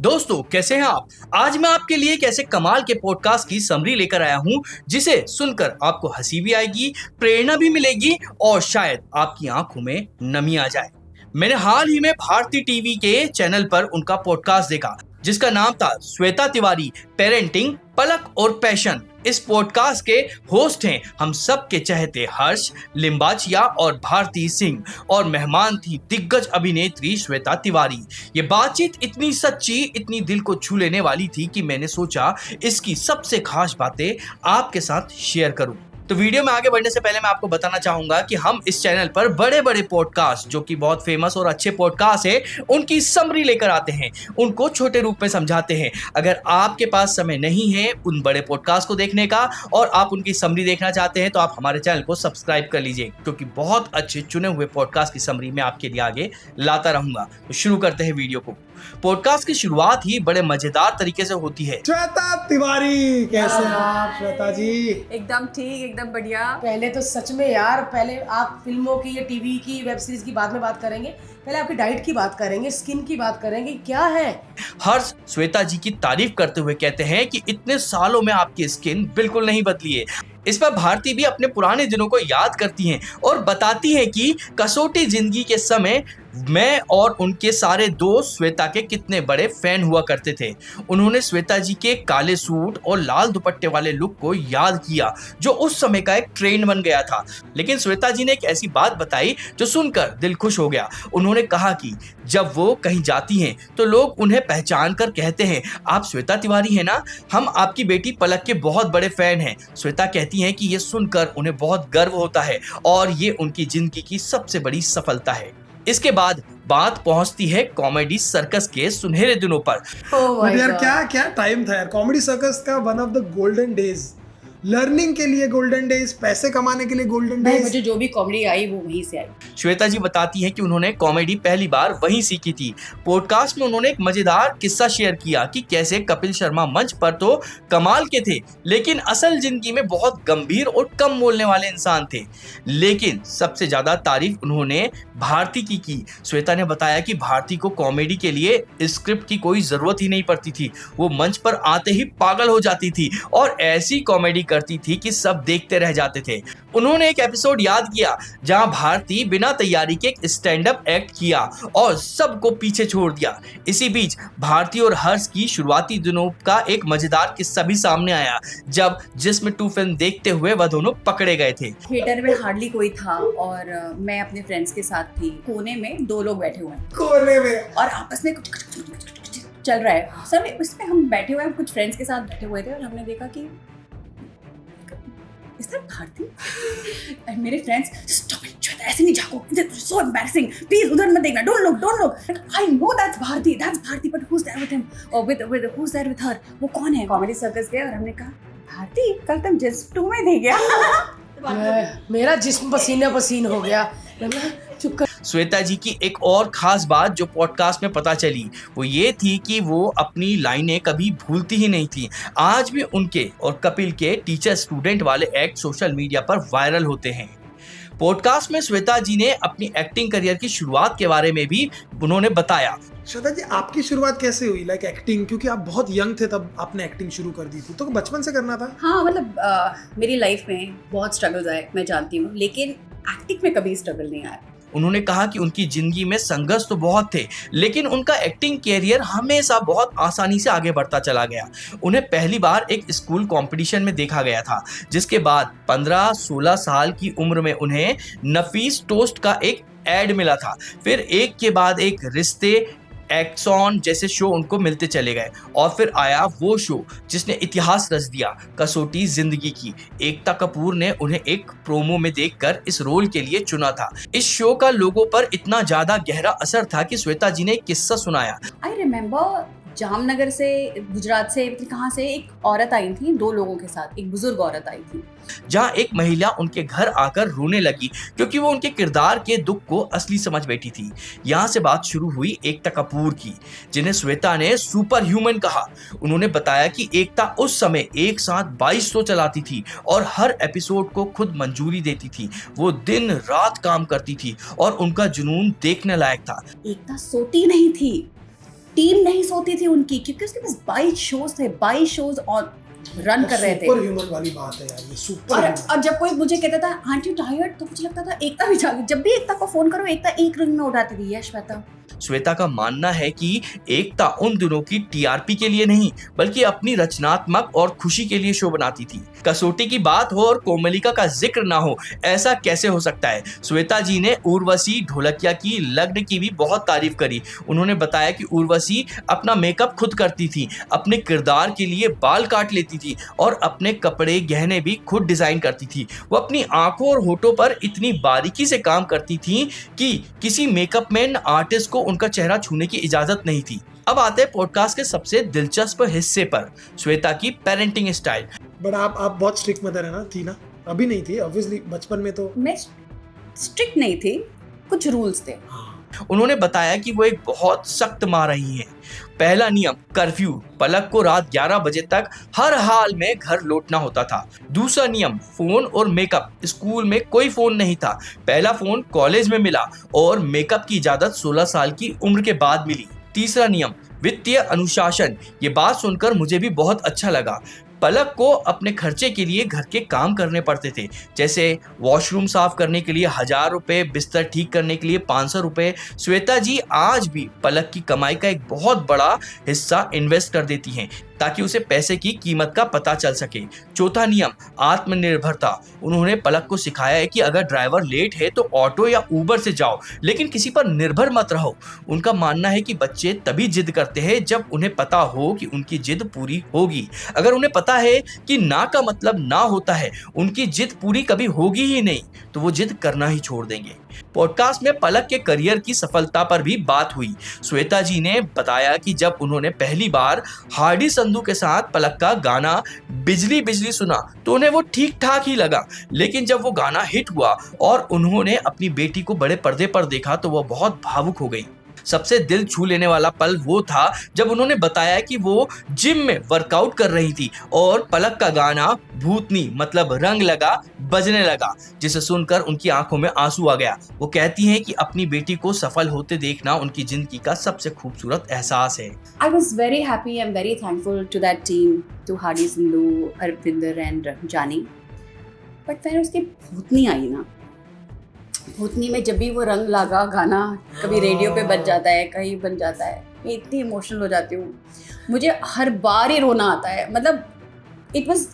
दोस्तों कैसे हैं आप। आज मैं आपके लिए एक ऐसे कमाल के पॉडकास्ट की समरी लेकर आया हूं जिसे सुनकर आपको हंसी भी आएगी, प्रेरणा भी मिलेगी और शायद आपकी आंखों में नमी आ जाए। मैंने हाल ही में भारती टीवी के चैनल पर उनका पॉडकास्ट देखा जिसका नाम था श्वेता तिवारी पेरेंटिंग पलक और पैशन। इस पॉडकास्ट के होस्ट हैं हम सब के चहेते हर्ष लिम्बाचिया और भारती सिंह और मेहमान थी दिग्गज अभिनेत्री श्वेता तिवारी। ये बातचीत इतनी सच्ची, इतनी दिल को छू लेने वाली थी कि मैंने सोचा इसकी सबसे खास बातें आपके साथ शेयर करूं। तो वीडियो में आगे बढ़ने से पहले मैं आपको बताना चाहूंगा कि हम इस चैनल पर बड़े बड़े पॉडकास्ट जो कि बहुत फेमस और अच्छे पॉडकास्ट है उनकी समरी लेकर आते हैं, उनको छोटे रूप में समझाते हैं। अगर आपके पास समय नहीं है उन बड़े पॉडकास्ट को देखने का और आप उनकी समरी देखना चाहते हैं तो आप हमारे चैनल को सब्सक्राइब कर लीजिए, क्योंकि बहुत अच्छे चुने हुए पॉडकास्ट की समरी मैं आपके लिए आगे लाता रहूंगा। तो शुरू करते हैं वीडियो को। पॉडकास्ट की शुरुआत ही बड़े मजेदार तरीके से होती है। श्वेता तिवारी, कैसे हैं आप श्वेता जी? एकदम ठीक, एकदम बढ़िया। पहले तो सच में यार, पहले आप फिल्मों की या टीवी की वेब सीरीज की बाद में बात करेंगे, पहले आपकी डाइट की बात करेंगे, स्किन की बात करेंगे, क्या है। हर्ष श्वेता जी की तारीफ करते हुए कहते हैं कि इतने सालों में आपकी स्किन बिल्कुल नहीं बदली है। इस पर भारती भी अपने पुराने दिनों को याद करती हैं और बताती हैं कि कसौटी जिंदगी के समय मैं और उनके सारे दोस्त श्वेता के कितने बड़े फैन हुआ करते थे। उन्होंने श्वेता जी के काले सूट और लाल दुपट्टे वाले लुक को याद किया जो उस समय का एक ट्रेंड बन गया था। लेकिन श्वेता जी ने एक ऐसी बात बताई जो सुनकर दिल खुश हो गया। उन्होंने कहा कि जब वो कहीं जाती हैं तो लोग उन्हें पहचान कर कहते हैं, आप श्वेता तिवारी हैं ना, हम आपकी बेटी पलक के बहुत बड़े फैन हैं। श्वेता कहती हैं कि ये सुनकर उन्हें बहुत गर्व होता है और ये उनकी जिंदगी की सबसे बड़ी सफलता है। इसके बाद बात पहुंचती है कॉमेडी सर्कस के सुनहरे दिनों पर। यार क्या टाइम था यार, कॉमेडी सर्कस का one of the golden days. Learning के लिए गोल्डन डेज, पैसे कमाने के लिए गोल्डन डेज। मुझे जो भी कॉमेडी आई वो वहीं से आई। श्वेता जी बताती हैं कि उन्होंने कॉमेडी पहली बार वहीं सीखी थी। पॉडकास्ट में उन्होंने एक मजेदार किस्सा शेयर किया कि कैसे कपिल शर्मा मंच पर तो कमाल के थे लेकिन असल जिंदगी में बहुत गंभीर और कम बोलने वाले इंसान थे। लेकिन सबसे ज्यादा तारीफ उन्होंने भारती की। श्वेता ने बताया कि भारती को कॉमेडी के लिए स्क्रिप्ट की कोई जरूरत ही नहीं पड़ती थी, वो मंच पर आते ही पागल हो जाती थी और ऐसी कॉमेडी करती थी कि सब देखते रह जाते थे। उन्होंने एक एपिसोड याद किया जहां भारती बिना तैयारी के एक स्टैंड अप एक्ट किया और सबको पीछे छोड़ दिया। इसी बीच भारती और हर्ष की शुरुआती दिनों का एक मजेदार किस्सा भी सामने आया जब जिस्म 2 फिल्म देखते हुए वह दोनों पकड़े गए थे। थिएटर में हार्डली कोई था और मैं अपने फ्रेंड्स के साथ थी। कोने में 2 लोग बैठे हुए हैं कोने में और आपस में कुछ चल रहा है। सब उसमें हम बैठे हुए हैं, कुछ फ्रेंड्स के साथ बैठे हुए थे और हमने देखा कि इस तरह भारती and मेरे फ्रेंड्स स्टॉप इट, ऐसे नहीं झांको, सो एम्बैरेसिंग, प्लीज उधर मत देखना, don't look. I know that's Bharti but who is there with him और with who is there with her, वो कौन है। कॉमेडी सर्कस गए और हमने कहा भारती कल तुम जिस्म 2 में थे क्या? मेरा जिस्म पसीना पसीन हो गया। चुप कर। श्वेता जी की एक और खास बात जो पॉडकास्ट में पता चली वो ये थी कि वो अपनी लाइनें कभी भूलती ही नहीं थी। आज भी उनके और कपिल के टीचर स्टूडेंट वाले एक्ट सोशल मीडिया पर वायरल होते हैं। पॉडकास्ट में श्वेता जी ने अपनी एक्टिंग करियर की शुरुआत के बारे में भी उन्होंने बताया। श्वेता जी, आपकी शुरुआत कैसे हुई लाइक एक्टिंग? क्योंकि आप बहुत यंग थे तब आपने एक्टिंग शुरू कर दी थी, तो बचपन से करना था? हाँ, मतलब मेरी लाइफ में बहुत स्ट्रगल्स आए, मैं जानती हूँ, लेकिन एक्टिंग में कभी स्ट्रगल नहीं आया। उन्होंने कहा कि उनकी जिंदगी में संघर्ष तो बहुत थे लेकिन उनका एक्टिंग कैरियर हमेशा बहुत आसानी से आगे बढ़ता चला गया। उन्हें पहली बार एक स्कूल कंपटीशन में देखा गया था जिसके बाद 15-16 साल की उम्र में उन्हें नफीस टोस्ट का एक एड मिला था। फिर एक के बाद एक रिश्ते, एक्सॉन जैसे शो उनको मिलते चले गए और फिर आया वो शो जिसने इतिहास रच दिया, कसौटी जिंदगी की। एकता कपूर ने उन्हें एक प्रोमो में देखकर इस रोल के लिए चुना था। इस शो का लोगों पर इतना ज्यादा गहरा असर था कि श्वेता जी ने एक किस्सा सुनाया। आई रिमेम्बर जामनगर से, गुजरात से, कहाँ से एक औरत आई थी 2 लोगों के साथ, एक बुजुर्ग औरत आई थी जहां एक महिला उनके घर आकर रोने लगी क्योंकि वो उनके किरदार के दुख को असली समझ बैठी थी। यहाँ से बात शुरू हुई एकता कपूर की, जिन्हें श्वेता ने सुपर ह्यूमन कहा। उन्होंने बताया कि एकता उस समय एक साथ 22 शो चलाती थी और हर एपिसोड को खुद मंजूरी देती थी। वो दिन रात काम करती थी और उनका जुनून देखने लायक था। एकता सोती नहीं थी, टीम नहीं सोती थी उनकी, क्योंकि उसके पास 22 शोज थे, 22 शोज और रन कर रहे थे। सुपर ह्यूमन वाली बात है यार, ये सुपर और जब कोई मुझे कहता था आंट यू टायर्ड, तो मुझे लगता था एकता भी जागी। जब भी एकता को फोन करो, एकता एक रिंग में उठाती थी, यस श्वेता। श्वेता का मानना है कि एकता उन दिनों की टीआरपी के लिए नहीं बल्कि अपनी रचनात्मक और खुशी के लिए शो बनाती थी। कसौटी की बात हो और कोमलिका का जिक्र ना हो, ऐसा कैसे हो सकता है। श्वेता जी ने उर्वशी ढोलकिया की लग्न की भी बहुत तारीफ करी। उन्होंने बताया कि उर्वशी अपना मेकअप खुद करती थी, अपने किरदार के लिए बाल काट लेती थी और अपने कपड़े गहने भी खुद डिजाइन करती थी। वो अपनी आंखों और होठों पर इतनी बारीकी से काम करती थी कि किसी मेकअप मैन आर्टिस्ट को उनका चेहरा छूने की इजाजत नहीं थी। अब आते हैं पॉडकास्ट के सबसे दिलचस्प हिस्से पर, श्वेता की पेरेंटिंग स्टाइल। बट आप बहुत स्ट्रिक्ट मदर है ना, थी ना? अभी नहीं थी ऑब्वियसली, बचपन में तो मैं स्ट्रिक्ट नहीं थी, कुछ रूल्स थे। उन्होंने बताया कि वो एक बहुत सख्त माँ रही हैं। पहला नियम कर्फ्यू, पलक को रात 11 बजे तक हर हाल में घर लौटना होता था। दूसरा नियम फोन और मेकअप, स्कूल में कोई फोन नहीं था, पहला फोन कॉलेज में मिला और मेकअप की इजाजत 16 साल की उम्र के बाद मिली। तीसरा नियम वित्तीय अनुशासन, ये बात सुनकर मुझे भी बहुत अच्छा लगा। पलक को अपने खर्चे के लिए घर के काम करने पड़ते थे, जैसे वॉशरूम साफ करने के लिए 1000 रुपए, बिस्तर ठीक करने के लिए 500 रुपए। श्वेता जी आज भी पलक की कमाई का एक बहुत बड़ा हिस्सा इन्वेस्ट कर देती हैं ताकि उसे पैसे की कीमत का पता चल सके। चौथा नियम आत्मनिर्भरता, उन्होंने पलक को सिखाया है कि अगर ड्राइवर लेट है तो ऑटो या उबर से जाओ, लेकिन किसी पर निर्भर मत रहो। उनका मानना है कि बच्चे तभी जिद करते हैं जब उन्हें पता हो कि उनकी जिद पूरी होगी। अगर उन्हें पता है कि ना का मतलब ना होता है, उनकी जिद पूरी कभी होगी ही नहीं, तो वो जिद करना ही छोड़ देंगे। पॉडकास्ट में पलक के करियर की सफलता पर भी बात हुई। श्वेता जी ने बताया कि जब उन्होंने पहली बार हार्डी संधू के साथ पलक का गाना बिजली बिजली सुना तो उन्हें वो ठीक ठाक ही लगा, लेकिन जब वो गाना हिट हुआ और उन्होंने अपनी बेटी को बड़े पर्दे पर देखा तो वो बहुत भावुक हो गई। सबसे दिल छू लेने वाला पल वो था जब उन्होंने बताया कि वो जिम में वर्कआउट कर रही थी और पलक का गाना भूतनी मतलब रंग लगा बजने लगा, जिसे सुनकर उनकी आंखों में आंसू आ गया। वो कहती हैं कि अपनी बेटी को सफल होते देखना उनकी जिंदगी का सबसे खूबसूरत एहसास है। I was very happy and very thankful to that team, to Hardy Sindhu, Arvinder and Jani. But फिर उसकी भूतनी आई ना, भूतनी में जब भी वो रंग लगा गाना कभी रेडियो पे बज जाता है, कहीं बन जाता है, मैं इतनी इमोशनल हो जाती हूँ, मुझे हर बार ही रोना आता है। मतलब इट वाज,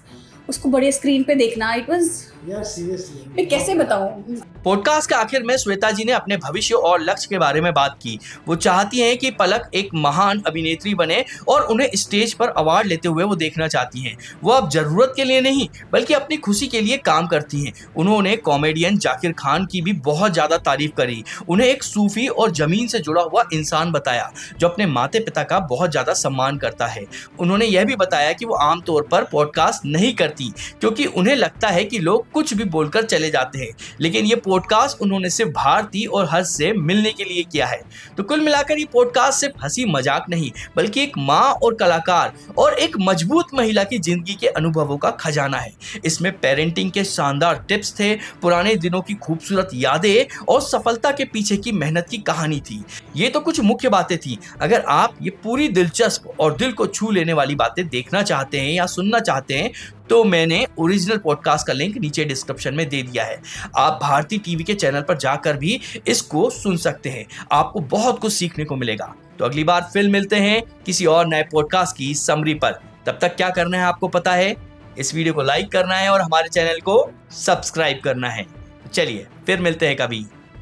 उसको बड़े स्क्रीन पे देखना, इट वाज यार सीरियसली मैं कैसे बताऊं। पॉडकास्ट के आखिर में श्वेता जी ने अपने भविष्य और लक्ष्य के बारे में बात की। वो चाहती हैं कि पलक एक महान अभिनेत्री बने और उन्हें स्टेज पर अवार्ड लेते हुए वो देखना चाहती हैं। वो अब जरूरत के लिए नहीं बल्कि अपनी खुशी के लिए काम करती हैं। उन्होंने कॉमेडियन जाकिर खान की भी बहुत ज्यादा तारीफ करी, उन्हें एक सूफी और जमीन से जुड़ा हुआ इंसान बताया जो अपने माता पिता का बहुत ज्यादा सम्मान करता है। उन्होंने यह भी बताया कि वो आमतौर पर पॉडकास्ट नहीं करती क्योंकि उन्हें लगता है कि लोग कुछ भी बोलकर चले जाते हैं, लेकिन ये पॉडकास्ट उन्होंने सिर्फ भारती और हर्ष से मिलने के लिए किया है। तो कुल मिलाकर ये पॉडकास्ट सिर्फ हंसी मजाक नहीं बल्कि एक माँ और कलाकार और एक मजबूत महिला की जिंदगी के अनुभवों का खजाना है। इसमें पेरेंटिंग के शानदार टिप्स थे, पुराने दिनों की खूबसूरत यादें और सफलता के पीछे की मेहनत की कहानी थी। ये तो कुछ मुख्य बातें थी। अगर आप ये पूरी दिलचस्प और दिल को छू लेने वाली बातें देखना चाहते हैं या सुनना चाहते हैं तो मैंने ओरिजिनल पॉडकास्ट का लिंक नीचे डिस्क्रिप्शन में दे दिया है। आप भारती टीवी के चैनल पर जाकर भी इसको सुन सकते हैं, आपको बहुत कुछ सीखने को मिलेगा। तो अगली बार फिर मिलते हैं किसी और नए पॉडकास्ट की समरी पर। तब तक क्या करना है आपको पता है, इस वीडियो को लाइक करना है और हमारे चैनल को सब्सक्राइब करना है। चलिए फिर मिलते हैं कभी।